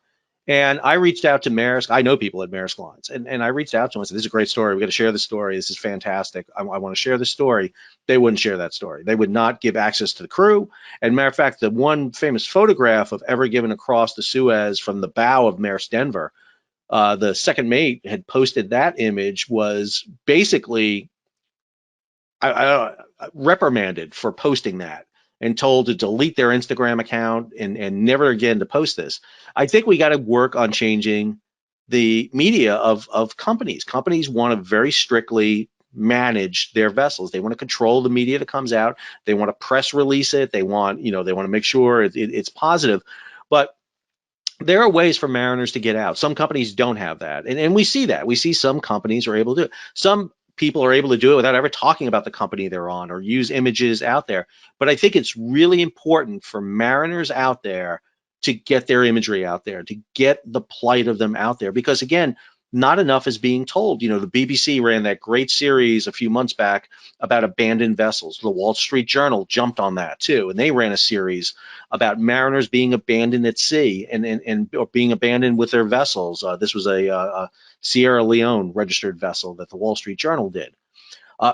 And I reached out to Maersk. I know people at Maersk Lines, and I reached out to them and said, "This is a great story. We got to share this story. This is fantastic. I want to share this story." They wouldn't share that story. They would not give access to the crew. And matter of fact, the one famous photograph of Ever Given across the Suez from the bow of Maersk Denver, the second mate had posted that image, was basically reprimanded for posting that and told to delete their Instagram account and never again to post this. I think we got to work on changing the media of companies. Companies want to very strictly manage their vessels. They want to control the media that comes out. They want to press release it. They want to make sure it's positive. But there are ways for mariners to get out. Some companies don't have that. And we see that. We see some companies are able to do it. Some people are able to do it without ever talking about the company they're on or use images out there. But I think it's really important for mariners out there to get their imagery out there, to get the plight of them out there. Because again, not enough is being told. The BBC ran that great series a few months back about abandoned vessels. The Wall Street Journal jumped on that too, and they ran a series about mariners being abandoned at sea and or being abandoned with their vessels. This was a Sierra Leone registered vessel that the Wall Street Journal did.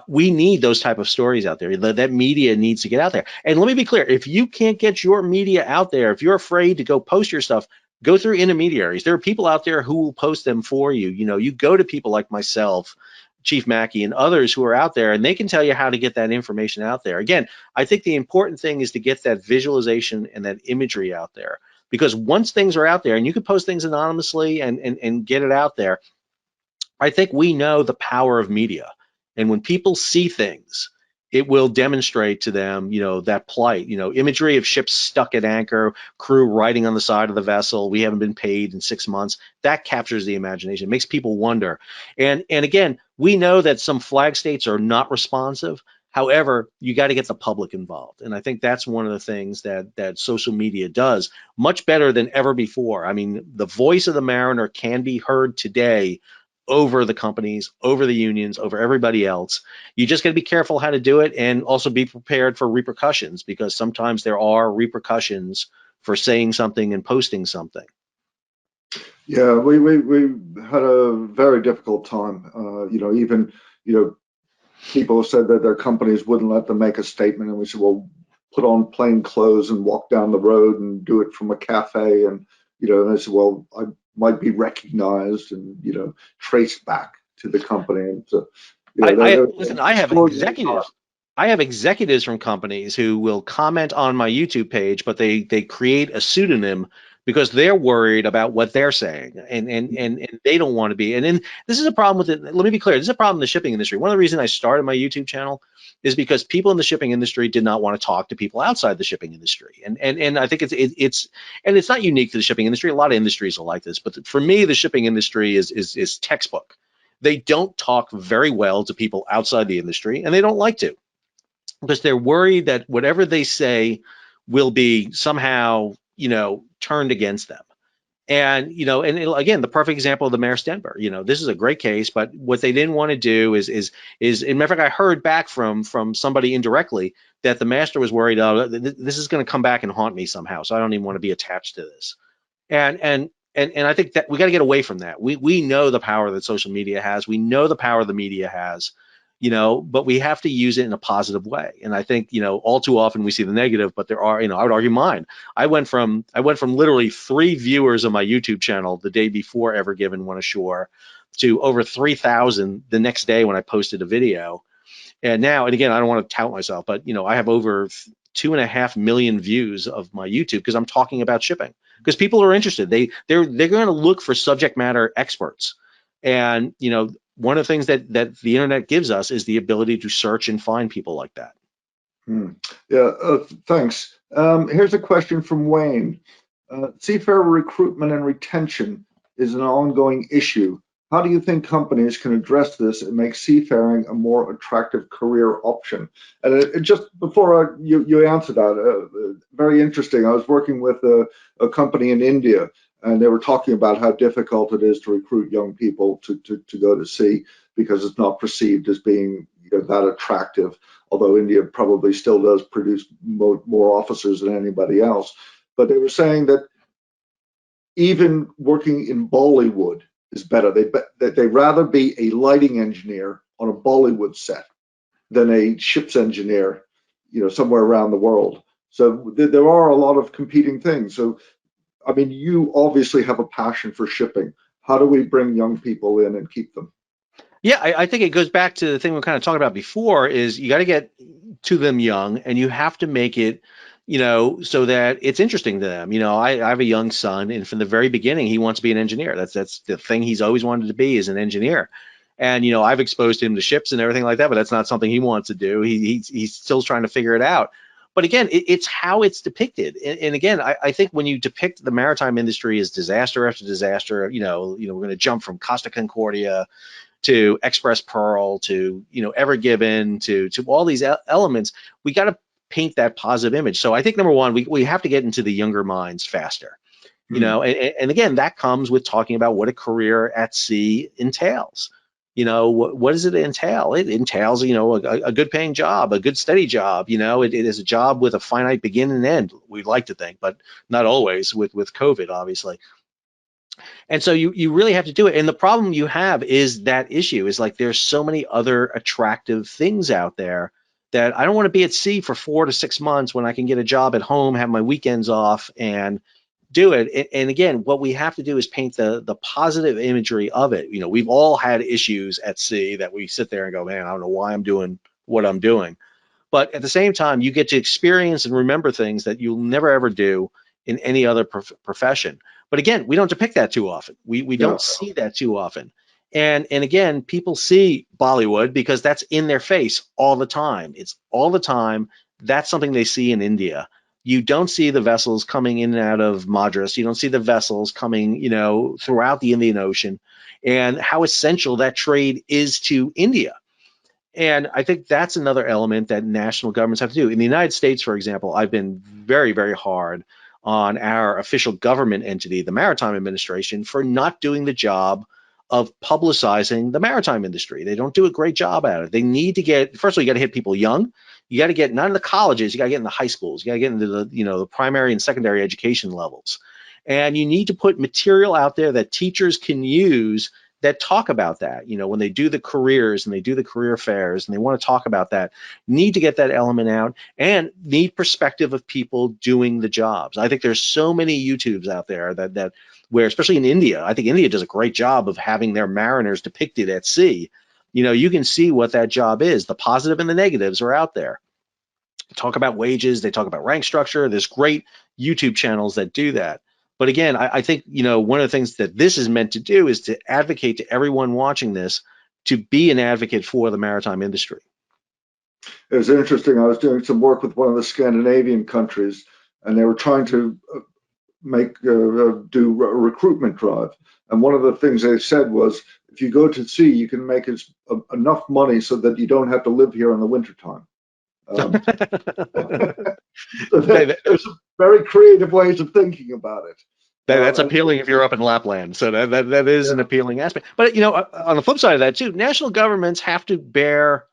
We need those type of stories out there. That media needs to get out there. And let me be clear, if you can't get your media out there, if you're afraid to go post your stuff, go through intermediaries. There are people out there who will post them for you. You go to people like myself, Chief Mackey, and others who are out there, and they can tell you how to get that information out there. Again, I think the important thing is to get that visualization and that imagery out there, because once things are out there, and you can post things anonymously and get it out there, I think we know the power of media. And when people see things, it will demonstrate to them, that plight, imagery of ships stuck at anchor, crew riding on the side of the vessel, we haven't been paid in 6 months. That captures the imagination, it makes people wonder. And again, we know that some flag states are not responsive. However, you got to get the public involved. And I think that's one of the things that social media does much better than ever before. I mean, the voice of the mariner can be heard today over the companies, over the unions, over everybody else. You just got to be careful how to do it, and also be prepared for repercussions, because sometimes there are repercussions for saying something and posting something. Yeah, we had a very difficult time. Even people have said that their companies wouldn't let them make a statement, and we said, well, put on plain clothes and walk down the road and do it from a cafe, and and they said, well, I might be recognized and traced back to the company. And so, Listen, I have executives. I have executives from companies who will comment on my YouTube page, but they create a pseudonym because they're worried about what they're saying, and they don't want to be. And then this is a problem with it. Let me be clear. This is a problem in the shipping industry. One of the reasons I started my YouTube channel is because people in the shipping industry did not want to talk to people outside the shipping industry. And I think it's not unique to the shipping industry. A lot of industries are like this, but for me, the shipping industry is textbook. They don't talk very well to people outside the industry, and they don't like to, because they're worried that whatever they say will be somehow, turned against them. And, again, the perfect example of the Maersk Denver, this is a great case, but what they didn't want to do is, in matter of fact, I heard back from somebody indirectly that the master was worried, oh, this is going to come back and haunt me somehow, so I don't even want to be attached to this. And I think that we got to get away from that. We know the power that social media has. We know the power the media has, but we have to use it in a positive way. And I think, all too often we see the negative, but there are, I would argue mine. I went from literally 3 viewers on my YouTube channel the day before Ever Given went ashore to over 3,000 the next day when I posted a video. And now, and again, I don't want to tout myself, but I have over 2.5 million views of my YouTube because I'm talking about shipping. Because people are interested. They're going to look for subject matter experts. And one of the things that the internet gives us is the ability to search and find people like that. Hmm. Yeah, thanks. Here's a question from Wayne. Seafarer recruitment and retention is an ongoing issue. How do you think companies can address this and make seafaring a more attractive career option? And just before you answer that, very interesting. I was working with a company in India, and they were talking about how difficult it is to recruit young people to go to sea because it's not perceived as being that attractive, although India probably still does produce more officers than anybody else. But they were saying that even working in Bollywood is better. They rather be a lighting engineer on a Bollywood set than a ship's engineer, somewhere around the world. So there are a lot of competing things. So, I mean, you obviously have a passion for shipping. How do we bring young people in and keep them? Yeah, I think it goes back to the thing we kind of talked about before is you got to get to them young and you have to make it, so that it's interesting to them. I have a young son and from the very beginning, he wants to be an engineer. That's the thing he's always wanted to be is an engineer. And, I've exposed him to ships and everything like that, but that's not something he wants to do. He's still trying to figure it out. But again, it's how it's depicted. And again, I think when you depict the maritime industry as disaster after disaster, we're going to jump from Costa Concordia to Express Pearl to Ever Given to all these elements, we got to paint that positive image. So I think number one, we have to get into the younger minds faster. Hmm. And again, that comes with talking about what a career at sea entails. What does it entail? It entails, a good paying job, a good steady job. It is a job with a finite begin and end. We'd like to think, but not always with COVID, obviously. And so you really have to do it. And the problem you have is that issue is like there's so many other attractive things out there that I don't want to be at sea for 4 to 6 months when I can get a job at home, have my weekends off, and do it. And again, what we have to do is paint the positive imagery of it. We've all had issues at sea that we sit there and go, man, I don't know why I'm doing what I'm doing. But at the same time, you get to experience and remember things that you'll never ever do in any other profession. But again, we don't depict that too often. We Yeah. don't see that too often. And again, people see Bollywood because that's in their face all the time. It's all the time. That's something they see in India. You don't see the vessels coming in and out of Madras. You don't see the vessels coming, throughout the Indian Ocean, and how essential that trade is to India. And I think that's another element that national governments have to do. In the United States, for example, I've been very, very hard on our official government entity, the Maritime Administration, for not doing the job of publicizing the maritime industry. They don't do a great job at it. They need to get, first of all, you got to hit people young. You got to get not in the colleges, you got to get in the high schools, you got to get into the primary and secondary education levels. And you need to put material out there that teachers can use that talk about that. When they do the careers and they do the career fairs and they want to talk about that, need to get that element out and need perspective of people doing the jobs. I think there's so many YouTubes out there that where, especially in India, I think India does a great job of having their mariners depicted at sea. You can see what that job is. The positive and the negatives are out there. They talk about wages, they talk about rank structure. There's great YouTube channels that do that. But again, I think one of the things that this is meant to do is to advocate to everyone watching this to be an advocate for the maritime industry. It was interesting. I was doing some work with one of the Scandinavian countries, and they were trying to do a recruitment drive. And one of the things they said was, if you go to sea, you can make enough money so that you don't have to live here in the wintertime. So there's some very creative ways of thinking about it. That's And appealing if you're up in Lapland. So that is an yeah, appealing aspect. But on the flip side of that too, national governments have to bear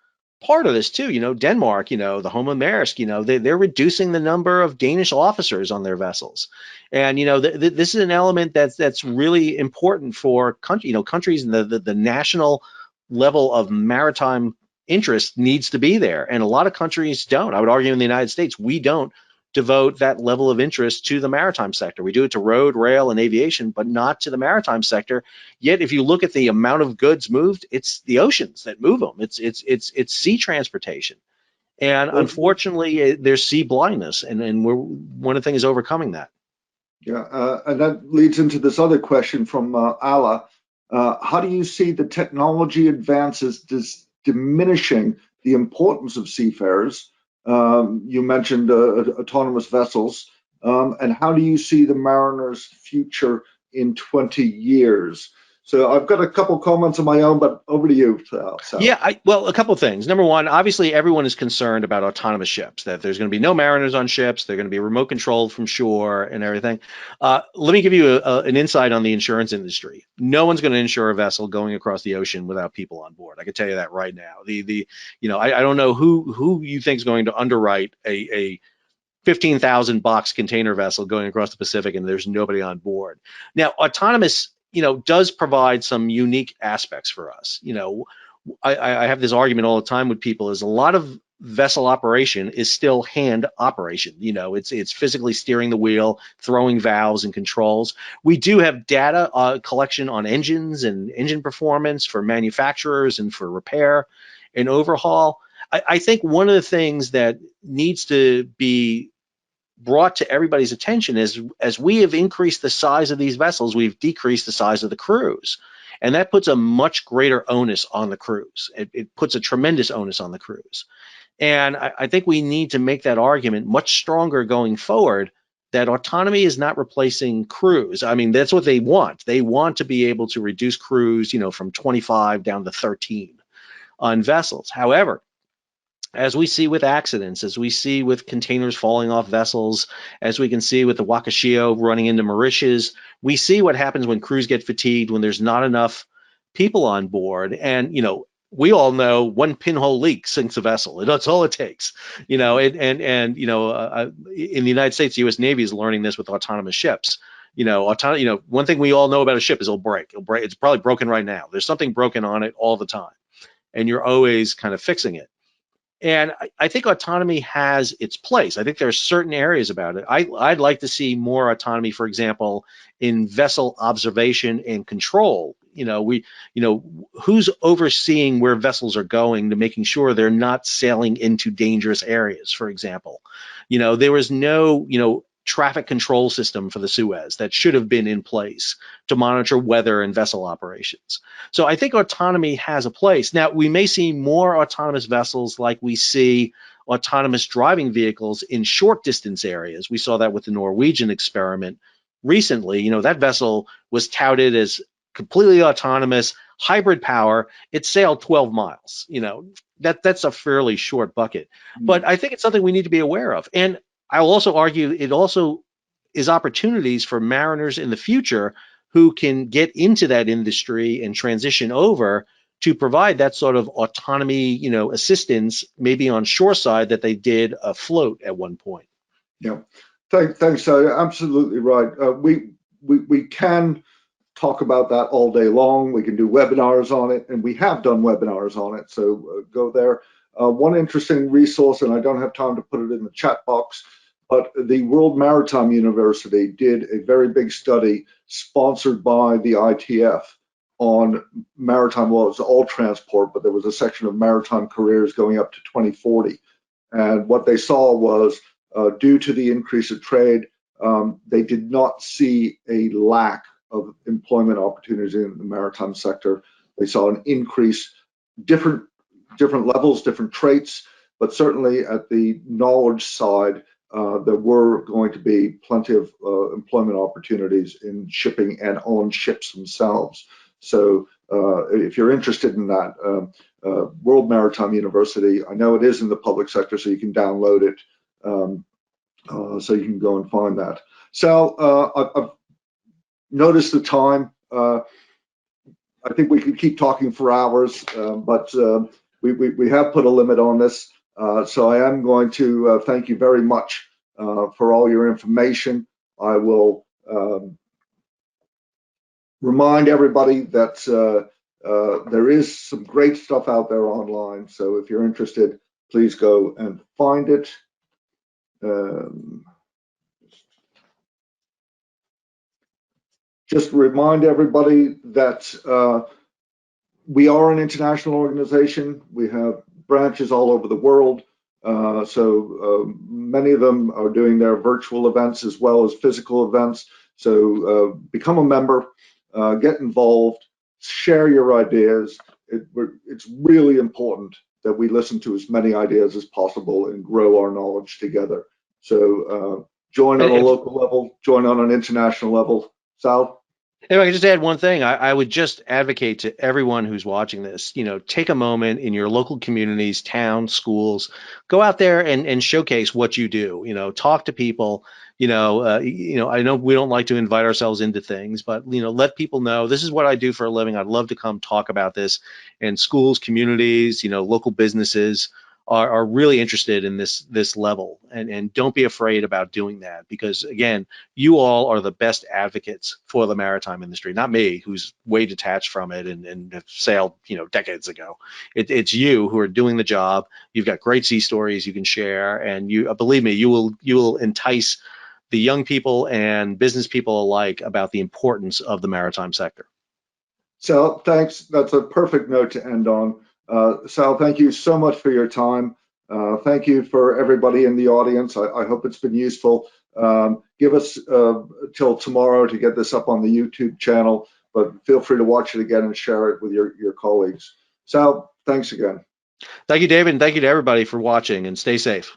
part of this too. Denmark, the home of Maersk, they're reducing the number of Danish officers on their vessels, and this is an element that's really important for countries, and the national level of maritime interest needs to be there, and a lot of countries don't. I would argue in the United States, we don't devote that level of interest to the maritime sector. We do it to road, rail, and aviation, but not to the maritime sector. Yet, if you look at the amount of goods moved, it's the oceans that move them. It's sea transportation, and well, unfortunately, there's sea blindness, and one of the things is overcoming that. yeah, and that leads into this other question from Ala. How do you see the technology advances diminishing the importance of seafarers? You mentioned autonomous vessels. And how do you see the mariner's future in 20 years? So I've got a couple comments of my own, but over to you, Sal. Yeah, well, a couple of things. Number one, obviously everyone is concerned about autonomous ships, that there's going to be no mariners on ships, they're going to be remote controlled from shore and everything. Let me give you an insight on the insurance industry. No one's going to insure a vessel going across the ocean without people on board. I can tell you that right now. I don't know who you think is going to underwrite a 15,000 box container vessel going across the Pacific and there's nobody on board. Now, autonomous, does provide some unique aspects for us. I have this argument all the time with people is a lot of vessel operation is still hand operation. It's physically steering the wheel, throwing valves and controls. We do have data collection on engines and engine performance for manufacturers and for repair and overhaul. I think one of the things that needs to be brought to everybody's attention is, as we have increased the size of these vessels, we've decreased the size of the crews. And that puts a much greater onus on the crews. It puts a tremendous onus on the crews. And I think we need to make that argument much stronger going forward, that autonomy is not replacing crews. I mean, that's what they want. They want to be able to reduce crews, from 25 down to 13 on vessels. However, as we see with accidents, as we see with containers falling off vessels, as we can see with the Wakashio running into Mauritius, we see what happens when crews get fatigued, when there's not enough people on board. And, we all know one pinhole leak sinks a vessel. That's all it takes. In the United States, the U.S. Navy is learning this with autonomous ships. One thing we all know about a ship is it'll break. It's probably broken right now. There's something broken on it all the time, and you're always kind of fixing it. And I think autonomy has its place. I think there are certain areas about it. I'd like to see more autonomy, for example, in vessel observation and control. Who's overseeing where vessels are going to making sure they're not sailing into dangerous areas, for example. There was no, traffic control system for the Suez that should have been in place to monitor weather and vessel operations. So I think autonomy has a place. Now, we may see more autonomous vessels like we see autonomous driving vehicles in short distance areas. We saw that with the Norwegian experiment recently. That vessel was touted as completely autonomous, hybrid power. It sailed 12 miles. That's a fairly short bucket. But I think it's something we need to be aware of. And I will also argue it also is opportunities for mariners in the future who can get into that industry and transition over to provide that sort of autonomy, assistance, maybe on shoreside that they did afloat at one point. Yeah, thanks. Absolutely right. We can talk about that all day long. We can do webinars on it, and we have done webinars on it. So go there. One interesting resource, and I don't have time to put it in the chat box, but the World Maritime University did a very big study sponsored by the ITF on maritime. Well, it was all transport, but there was a section of maritime careers going up to 2040. And what they saw was, due to the increase of trade, they did not see a lack of employment opportunities in the maritime sector. They saw an increase, different levels, different traits, but certainly at the knowledge side, there were going to be plenty of employment opportunities in shipping and on ships themselves. So if you're interested in that, World Maritime University, I know it is in the public sector, so you can download it, so you can go and find that. Sal, I've noticed the time. I think we could keep talking for hours, but we have put a limit on this. So I am going to thank you very much for all your information. I will remind everybody that there is some great stuff out there online. So if you're interested, please go and find it. Just remind everybody that we are an international organization. We have branches all over the world. So many of them are doing their virtual events as well as physical events. So become a member, get involved, share your ideas. It's really important that we listen to as many ideas as possible and grow our knowledge together. So join on a If, local level, join on an international level. Sal? If I could just add one thing, I would just advocate to everyone who's watching this, take a moment in your local communities, towns, schools, go out there and showcase what you do. Talk to people. I know we don't like to invite ourselves into things, but let people know this is what I do for a living. I'd love to come talk about this. And schools, communities, local businesses are really interested in this level, and don't be afraid about doing that, because again, you all are the best advocates for the maritime industry, not me, who's way detached from it and have sailed, decades ago. It's you who are doing the job. You've got great sea stories you can share, and believe me, you will entice the young people and business people alike about the importance of the maritime sector. Sal, thanks. That's a perfect note to end on. Sal, thank you so much for your time. Thank you for everybody in the audience. I hope it's been useful. Give us till tomorrow to get this up on the YouTube channel, but feel free to watch it again and share it with your colleagues. Sal, thanks again. Thank you, David, and thank you to everybody for watching, and stay safe.